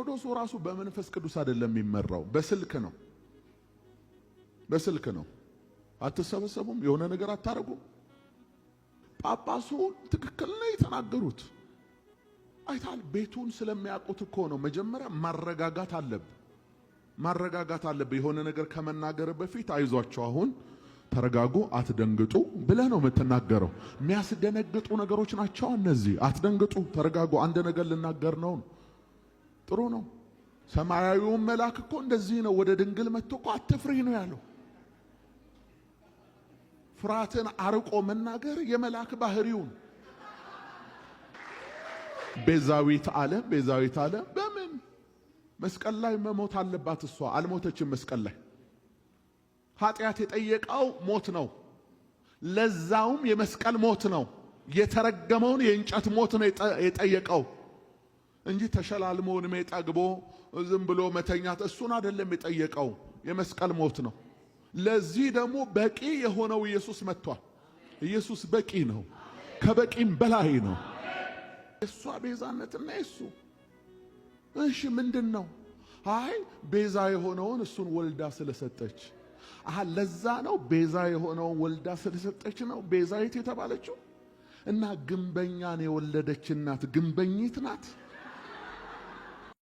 ሲኖዶሱ ራሱ በመንፈስ ቅዱስ አይደለም የሚመራው፣ በስልክ ነው። አትሰበሰቡም፣ የሆነ ነገር አታረጉም። ጳጳሱ ትክክል ነው የተናገሩት። አይታል ቤቱን ስለሚያውቁት እኮ ነው። መጀመሪያ ማረጋጋት አለብህ። የሆነ ነገር ከመናገር በፊት አይዟቸው አሁን ተረጋጉ፣ አትደንግጡ ብለህ ነው የምትናገረው። የሚያስደነግጡ ነገሮች ናቸው እነዚህ። አትደንግጡ፣ ተረጋጉ፣ አንድ ነገር ልናገር ነው። ጥሩ ነው። ሰማያዊው መልአክ እኮ እንደዚህ ነው። ወደ ድንግል መጥቶ እኮ አትፍሪ ነው ያለው። ፍርሃትን አርቆ መናገር የመልአክ ባህሪው ነው። ቤዛዊት ዓለም በምን መስቀል ላይ መሞት አለባት? እሷ አልሞተችም መስቀል ላይ። ኃጢአት የጠየቀው ሞት ነው፣ ለዛውም የመስቀል ሞት ነው። የተረገመውን የእንጨት ሞት ነው የጠየቀው እንጂ ተሸላልሞ እድሜ ጠግቦ ዝም ብሎ መተኛት እሱን አይደለም የጠየቀው። የመስቀል ሞት ነው። ለዚህ ደግሞ በቂ የሆነው ኢየሱስ መጥቷል። ኢየሱስ በቂ ነው፣ ከበቂም በላይ ነው። እሷ ቤዛነትና እሱ እሺ ምንድነው? አይ ቤዛ የሆነውን እሱን ወልዳ ስለሰጠች። ለዛ ነው ቤዛ የሆነውን ወልዳ ስለሰጠች ነው ቤዛዊት የተባለችው። እና ግንበኛን የወለደች እናት ግንበኝት ናት።